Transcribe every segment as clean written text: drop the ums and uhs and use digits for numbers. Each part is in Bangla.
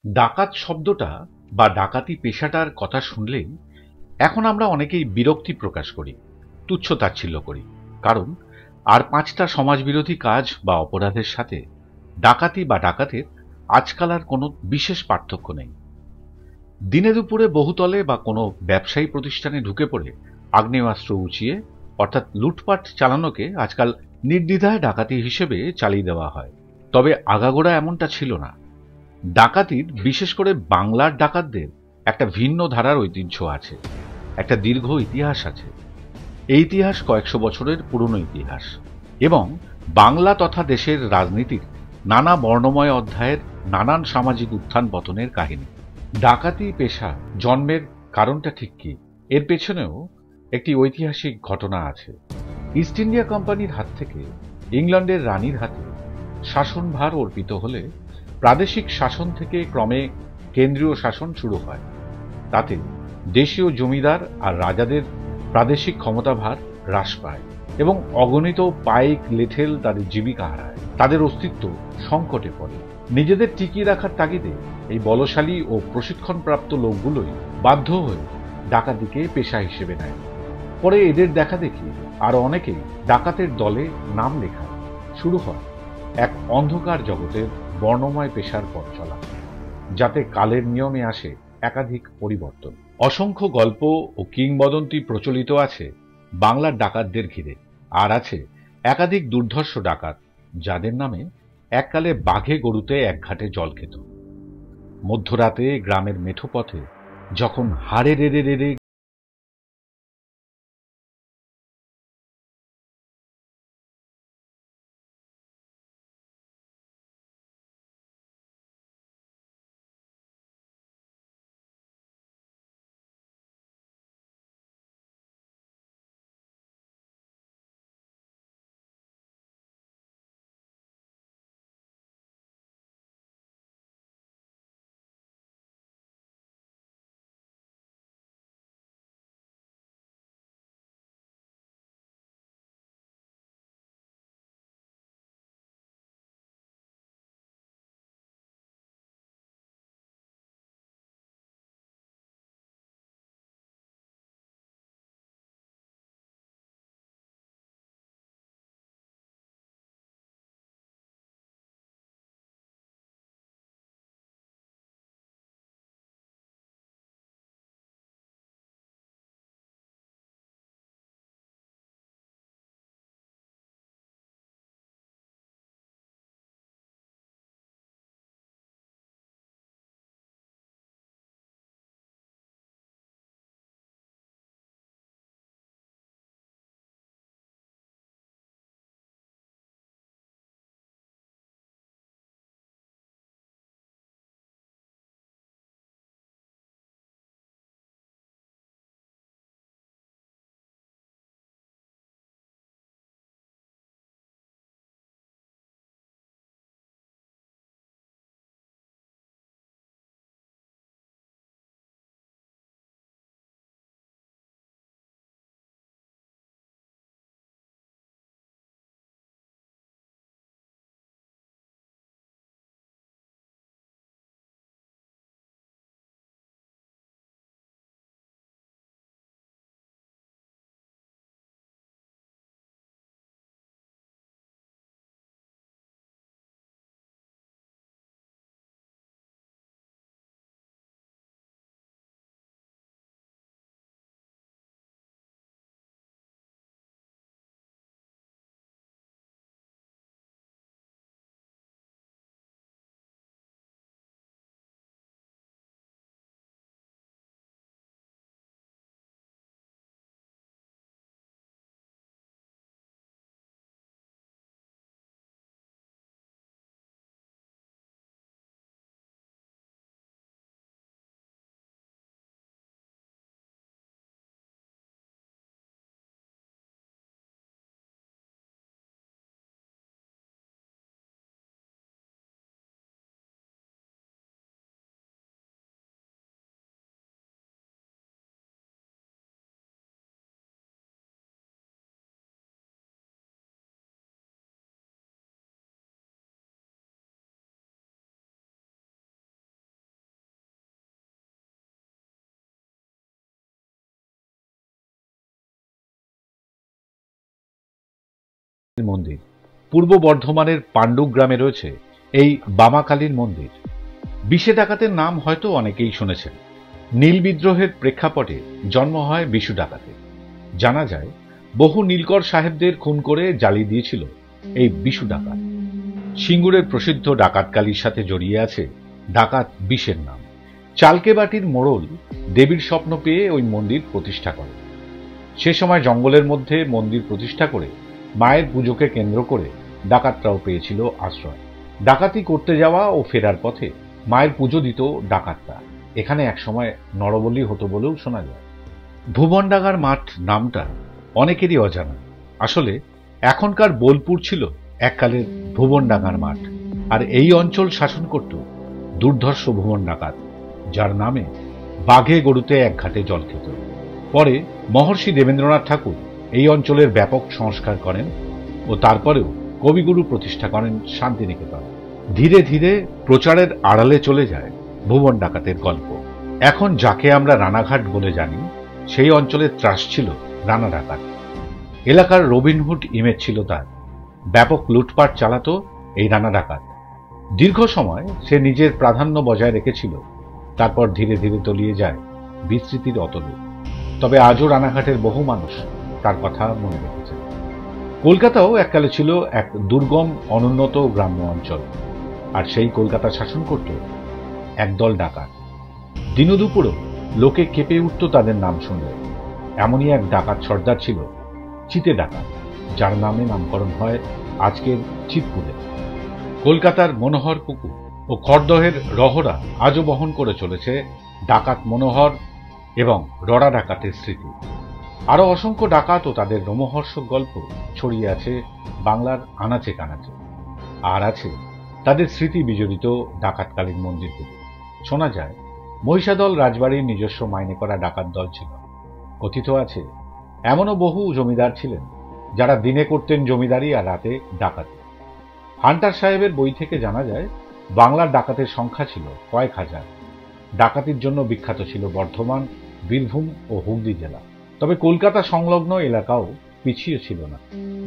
ডাকাত শব্দটা বা ডাকাতি পেশাটার কথা শুনলেই এখন আমরা অনেকেই বিরক্তি প্রকাশ করি, তুচ্ছ-তাচ্ছিল্য করি। কারণ আর ৫টা সমাজবিরোধী কাজ বা অপরাধের সাথে ডাকাতি বা ডাকাতের আজকাল আর কোনো বিশেষ পার্থক্য নেই। দিনে দুপুরে বহুতলে বা কোনো ব্যবসায়ী প্রতিষ্ঠানে ঢুকে পড়ে আগ্নেয়াস্ত্র উঁচিয়ে অর্থাৎ লুটপাট চালানোকে আজকাল নির্দ্বিধায় ডাকাতি হিসেবে চালিয়ে দেওয়া হয়। তবে আগাগোড়া এমনটা ছিল না। ডাকাতির, বিশেষ করে বাংলার ডাকাতদের একটা ভিন্ন ধারার ঐতিহ্য আছে, একটা দীর্ঘ ইতিহাস আছে। এই ইতিহাস কয়েকশো বছরের পুরনো ইতিহাস এবং বাংলা তথা দেশের রাজনীতির নানা বর্ণময় অধ্যায়ের নানান সামাজিক উত্থান পতনের কাহিনী। ডাকাতি পেশা জন্মের কারণটা ঠিক কি, এর পেছনেও একটি ঐতিহাসিক ঘটনা আছে। ইস্ট ইন্ডিয়া কোম্পানির হাত থেকে ইংল্যান্ডের রানীর হাতে শাসনভার অর্পিত হলে প্রাদেশিক শাসন থেকে ক্রমে কেন্দ্রীয় শাসন শুরু হয়। তাতে দেশীয় জমিদার আর রাজাদের প্রাদেশিক ক্ষমতাভার হ্রাস পায় এবং অগণিত পাইক লেঠেল তাদের জীবিকা হারায়, তাদের অস্তিত্ব সংকটে পড়ে। নিজেদের টিকিয়ে রাখার তাগিদে এই বলশালী ও প্রশিক্ষণপ্রাপ্ত লোকগুলোই বাধ্য হয়ে ডাকাতিকে পেশা হিসেবে নেয়। পরে এদের দেখা দেখি আরো অনেকেই ডাকাতের দলে নাম লেখায়। শুরু হয় এক অন্ধকার জগতের বর্ণময় পেশার পথ চলা, যাতে কালের নিয়মে আসে একাধিক পরিবর্তন। অসংখ্য গল্প ও কিংবদন্তি প্রচলিত আছে বাংলার ডাকাতদের ঘিরে, আর আছে একাধিক দুর্ধর্ষ ডাকাত যাদের নামে এককালে বাঘে গরুতে এক ঘাটে জল খেত। মধ্যরাতে গ্রামের মেঠো পথে যখন হাড়ে রেড়ে রেড়ে মন্দির। পূর্ব বর্ধমানের পাণ্ডু গ্রামে রয়েছে এই বামাকালীর মন্দির। বিশে ডাকাতের নাম হয়তো অনেকেই শুনেছেন। নীল বিদ্রোহের প্রেক্ষাপটে জন্ম হয় বিশু ডাকাতে। জানা যায় বহু নীলকর সাহেবদের খুন করে জ্বালিয়ে দিয়েছিল এই বিশু ডাকাত। সিঙ্গুরের প্রসিদ্ধ ডাকাতকালীর সাথে জড়িয়ে আছে ডাকাত বিশের নাম। চালকেবাটির মোড়ল দেবীর স্বপ্ন পেয়ে ওই মন্দির প্রতিষ্ঠা করে। সে সময় জঙ্গলের মধ্যে মন্দির প্রতিষ্ঠা করে মায়ের পুজোকে কেন্দ্র করে ডাকাতরাও পেয়েছিল আশ্রয়। ডাকাতি করতে যাওয়া ও ফেরার পথে মায়ের পুজো দিত ডাকাতরা। এখানে একসময় নরবলি হতো বলেও শোনা যায়। ভুবনডাঙ্গার মাঠ নামটা অনেকেরই অজানা। আসলে এখনকার বোলপুর ছিল এককালের ভুবনডাঙ্গার মাঠ, আর এই অঞ্চল শাসন করত দুর্ধর্ষ ভুবন ডাকাত, যার নামে বাঘে গরুতে এক ঘাটে জল খেত। পরে মহর্ষি দেবেন্দ্রনাথ ঠাকুর এই অঞ্চলের ব্যাপক সংস্কার করেন ও তারপরেও কবিগুরু প্রতিষ্ঠা করেন শান্তিনিকেতন। ধীরে ধীরে প্রচারের আড়ালে চলে যায় ভুবন ডাকাতের গল্প। এখন যাকে আমরা রানাঘাট বলে জানি, সেই অঞ্চলের ত্রাস ছিল রানা ডাকাত। এলাকার রবিনহুড ইমেজ ছিল তার। ব্যাপক লুটপাট চালাতো এই রানা ডাকাত। দীর্ঘ সময় সে নিজের প্রাধান্য বজায় রেখেছিল। তারপর ধীরে ধীরে তলিয়ে যায় বিস্মৃতির অতলে। তবে আজও রানাঘাটের বহু মানুষ তার কথা মনে রেখেছে। কলকাতাও এককালে ছিল এক দুর্গম অনুন্নত গ্রাম্য অঞ্চল, আর সেই কলকাতা শাসন করত একদল ডাকাত। দিনদুপুরও লোকে কেঁপে উঠত তাদের নাম শুনলে। এমনই এক ডাকাত সর্দার ছিল চিতে ডাকাত, যার নামে নামকরণ হয় আজকের চিতপুরে। কলকাতার মনোহর পুকুর ও খড়দহের রহরা আজও বহন করে চলেছে ডাকাত মনোহর এবং রড়া ডাকাতের স্মৃতি। আরো অসংখ্য ডাকাত ও তাদের রোমহর্ষক গল্প ছড়িয়ে আছে বাংলার আনাচে কানাচে। আর আছে তাদের স্মৃতি বিজড়িত ডাকাতকালীন মন্দিরগুলি। শোনা যায় মহিষাদল রাজবাড়ির নিজস্ব মাইনে করা ডাকাত দল ছিল। কথিত আছে এমনও বহু জমিদার ছিলেন যারা দিনে করতেন জমিদারি আর রাতে ডাকাতি। হান্টার সাহেবের বই থেকে জানা যায় বাংলার ডাকাতের সংখ্যা ছিল কয়েক হাজার। ডাকাতির জন্য বিখ্যাত ছিল বর্ধমান, বীরভূম ও হুগলি জেলা। তবে কলকাতা সংলগ্ন এলাকাও পিছিয়ে ছিল না।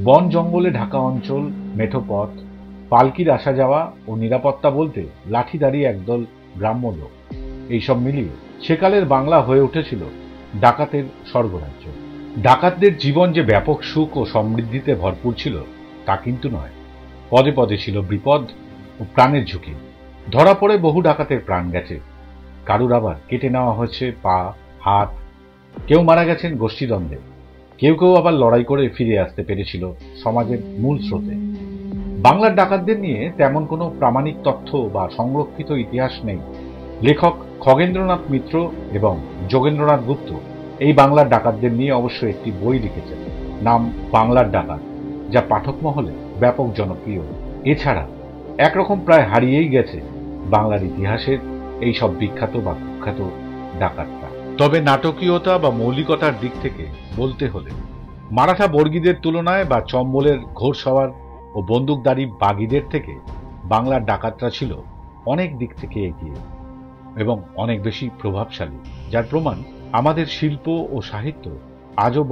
বন জঙ্গলে ঢাকা অঞ্চল, মেঠো পথ, পালকির আসা যাওয়া ও নিরাপত্তা বলতে লাঠিধারী একদল গ্রাম্য লোক, এইসব মিলিয়ে সেকালের বাংলা হয়ে উঠেছিল ডাকাতের স্বর্গরাজ্য। ডাকাতদের জীবন যে ব্যাপক সুখ ও সমৃদ্ধিতে ভরপুর ছিল তা কিন্তু নয়। পদে পদে ছিল বিপদ ও প্রাণের ঝুঁকি। ধরা পড়ে বহু ডাকাতের প্রাণ গেছে, কারুর আবার কেটে নেওয়া হয়েছে পা, হাত। কেউ মারা গেছেন গোষ্ঠীদ্বন্দ্বে, কেউ কেউ আবার লড়াই করে ফিরে আসতে পেরেছিল সমাজের মূল স্রোতে। বাংলার ডাকাতদের নিয়ে তেমন কোনো প্রামাণিক তথ্য বা সংরক্ষিত ইতিহাস নেই। লেখক খগেন্দ্রনাথ মিত্র এবং যোগেন্দ্রনাথ গুপ্ত এই বাংলার ডাকাতদের নিয়ে অবশ্য একটি বই লিখেছেন, নাম বাংলার ডাকাত, যা পাঠক মহলে ব্যাপক জনপ্রিয়। এছাড়া একরকম প্রায় হারিয়েই গেছে বাংলার ইতিহাসের এই সব বিখ্যাত বা কুখ্যাত ডাকাতরা। তবে নাটকীয়তা বা মৌলিকতার দিক থেকে বলতে হলে মারাঠা বর্গীদের তুলনায় বা চম্বলের ঘোড়সওয়ার ও বন্দুকধারী বাগীদের থেকে বাংলার ডাকাতরা ছিল অনেক দিক থেকে এগিয়ে এবং অনেক বেশি প্রভাবশালী, যার প্রমাণ আমাদের শিল্প ও সাহিত্য আজও